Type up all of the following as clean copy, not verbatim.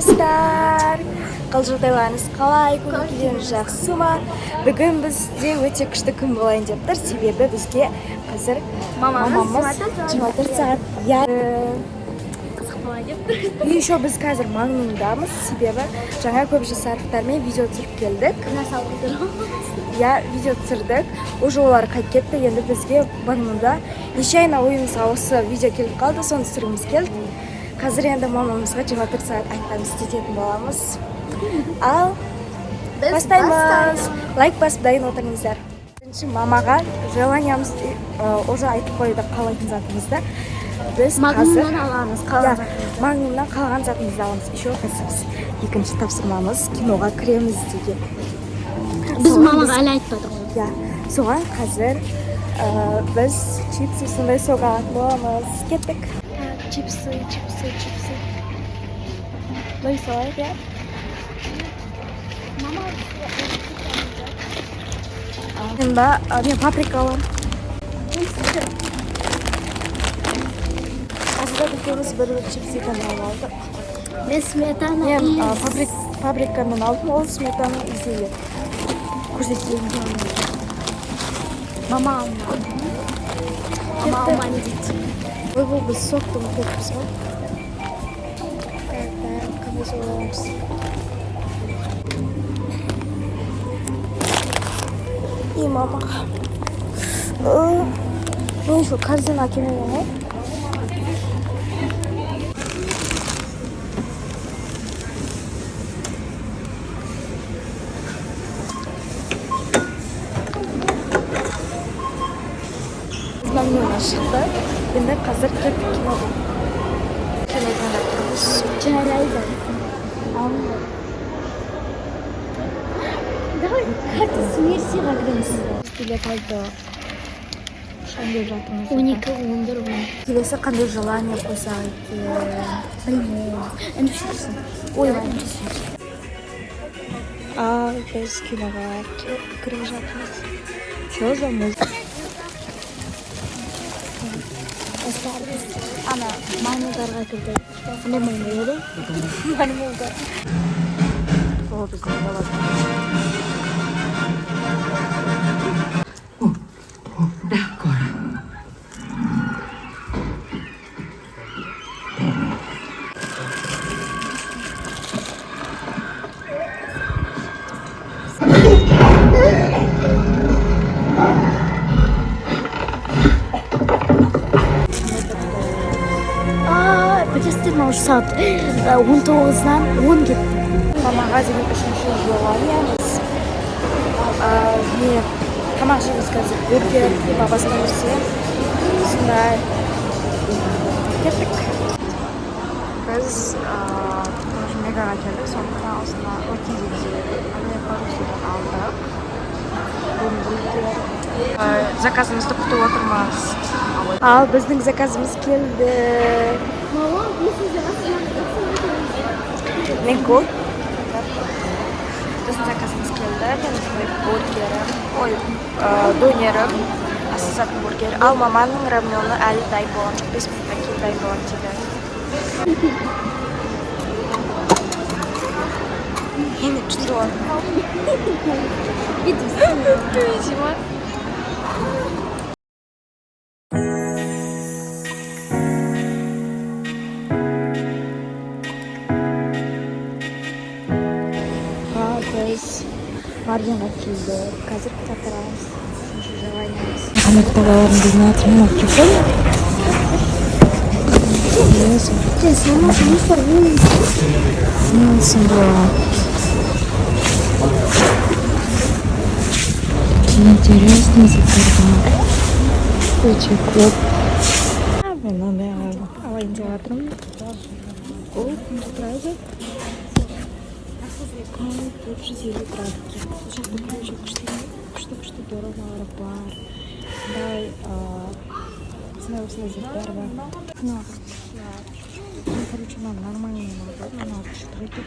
достар, қалжыңдайларыңыз қалай, көңіл-күйіңіз жақсы ма? Бүгін бізде өте күшті күн болайын деп тұр, себебі бізге қазір мамамыз 24 сағат қызық болайын деп тұр. И еще біз қазір маңындамыз, себебі жаңа көп жасарықтармен видео түсіріп келдік. Я видео түсірдік, уже олар қайтып кетті, енді бізге маңында неше ойымызға осы видео келіп қалды, соны түсіргіміз келді. Қазір енді мамамызға 24 сағат айтпаймыз, істететін боламыз. Ал бастаймыз. Лайк басып дайын отырыңыздар. Бірінші мамаға желаниямыз уже айтып қойды қалайтын затымызды. Біз магнумнан аламыз, қалған затымызды. Магнумнан қалған затымызды аламыз. Еще біз екінші тапсырмамыз киноға кіреміз деген. Біз мамаға әлі айтпадық. Я, соған қазір біз чипсы сондай соған боламыз. Кеттік. Чипсы. Лой салайық, я? Мама, Мен паприка аламын. Азда екеуміз бір чипсиканы алып алдық. мен сметана Мен паприкамен алдым, ол сметана іздейді. Көрсетейін. Мама алмайын дейді. Бұл біз соқты ұмытыппыз ба? Қандай жоламыз. И мамаға. Мен şu корзина әкелмеген ғой. Мамнан шықты. Енді қазір кеттік киноға. Кинодан тұрмыз. Жарайды. Давай картасы мерсиға кіреміз. Билет алдық. Шаңдеп жатырмыз. 12-11. Келесі қандай желание қойсақ екен? Білмеймін. Үндішірсің. Ойлайын. Ал біз киноға кіріп жатырмыз. Что за музыка? Ана маймылдарға кірді. Қандай маймыл еді? Маймылдар. Ол біздің болады. Уже saat 19'dan 10 кетті. Мамаға деген үшінші желаниямыз. Мен тамақ жейміз қазір бургер, либо басқа нәрсе. Сондай кеттік. Біз тоже мегаға келдік, сондықтан осында өткізуде Америкадан алдық. Бургер. Заказымызды күтіп отырмыз. Ал біздің заказымыз келді. Мама, Мен көп. Біздің заказымыз келді. Мен бургерім, донерім, асызатын бургер. Ал маманың рамионы әлі дайын болған. 5 минутта кейін дайын болған дейді. Енді что? Видимо. Біз Мардинға келді. Қазір кітап аламыз. Үшінші желаниямыз. Қандай кітап аларын білмей жатырмын. Интересный заказал. Очень көп. Мен мынандай алайын деп жатырмын. Ол тұрады. 450 тұрады. Жақты күнше күшті дорогалары бар. Дай осындай заттар бар. Короче, нам нормально надо. Нам штуки.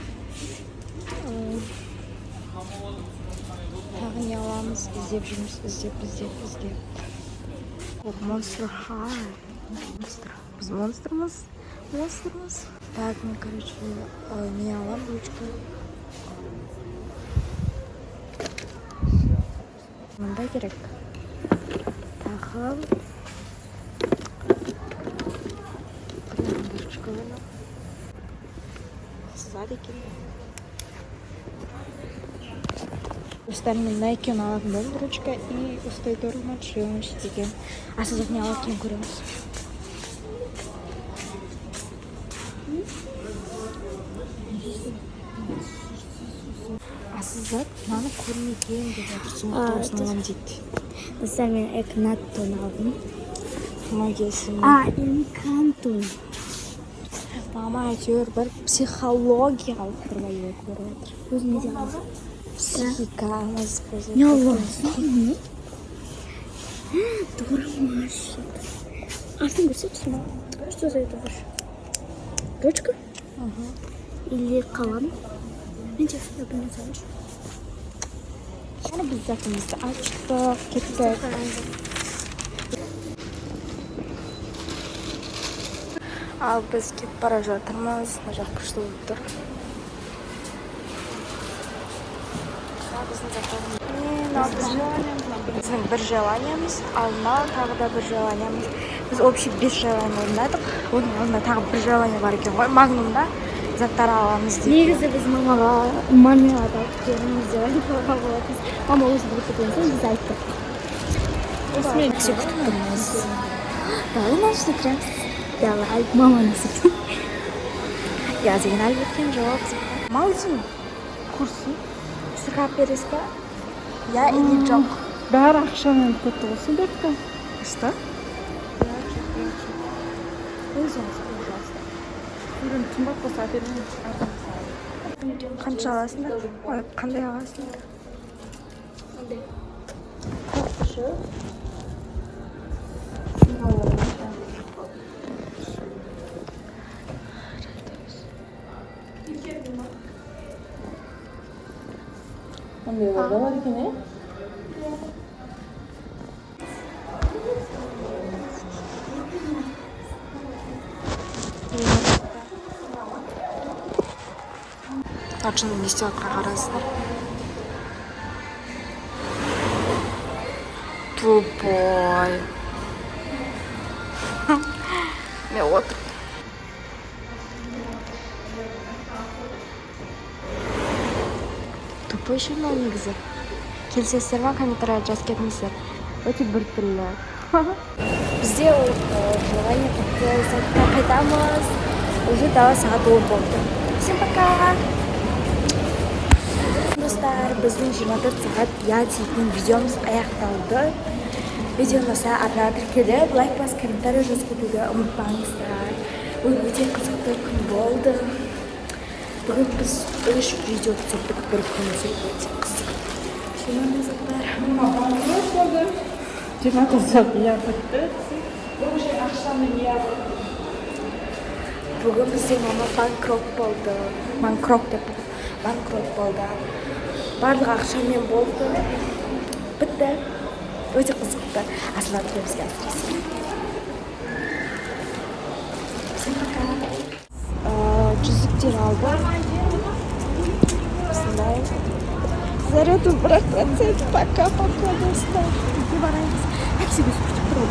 Тағы не аламыз? Іздеп жүрміз. Іздеп. Monster High. Biz monstermız. Так, ну, короче, не алам ручку. Мында керек. Тағып. Ручка оны. Сызады екен. Достар, мен екеуін алатын болдым, ручка и устойды орнына шыйылмыш деген. А сызып не алып кейін көреміз. Сызып, мынаны көрмеген деп отырсың, тоғысын алам дейді. Достар, мен Экнаттон алдым. Магиясын. Энкантон. Мама әйтеуір бір психологиялық бір бәйге көріп отыр. Өзің не deyapsың? Психикамыз бұзылып. Не Allah'ım? Doğramış. Артын көрсетші. Что за это больше? Ручка? Или қалам? Мен телефонда білмей салыш. Яғни біз затымызды аштық, кеттік. Ал біз кетіп бара жатырмыз. Мына жақ күшті болып тұр. Біздің бір желаниямыз, ал мынау тағы да бір желаниямыз. Біз общий 5 желание орындадық. Оның алдында тағы бір желание бар екен ғой. Магнумда заттар аламыз деп. Негізі біз мамаға мармелад алып береміз деп айтуға болатынбыз. Мама өзі біліп кеткен соң біз айттық. Осымен күтіп тұрмыз. Давай начали крем. Давай, мама насыпты. Я деген әлі өткен жоқ. Малдың курсын сұрап бересіз ба? Я или жоқ? Бәрі ақшамен көтті осы деп пе? Что? Қымбат болса әпермеймін. Қанша аласың да? Ой, қандай аласың да? Қандайларда бар екен, е? Таршының не істеп жатқан қарасыздар. Тупой. Мен отыр. Тупой ше мынау негізі. Келсеңіздер ма, комментария жазып кетіңіздер. Өте біртүрлі. Бізде желание бітті, сайтқа қайтамыз. Уже тағы сағат 10 болды. Всем пока! Достар, біздің 24 сағат я дейтін видеомыз аяқталды. Видео ұнаса арнайы тіркеліп, лайк басып, комментарий жазып кетуге ұмытпаңыздар. Бұл өте қызықты күн болды. Бүгін біз 3 видео түсірдік бір күнде, өте қызықты. Шынымен заттар. 20 сағат я бітті. Бүгін біздің мама банкрот болды. Банкрот болды. Барлық ақшамен болды. Бітті. Өте қызықты. Асылат көбізге әсіресе. Всем пока. Жүзіктер алды. Осындай. Заряду 1%. Пока-пока, достар. Үйге барайыз. Әксі біз күтіп тұру.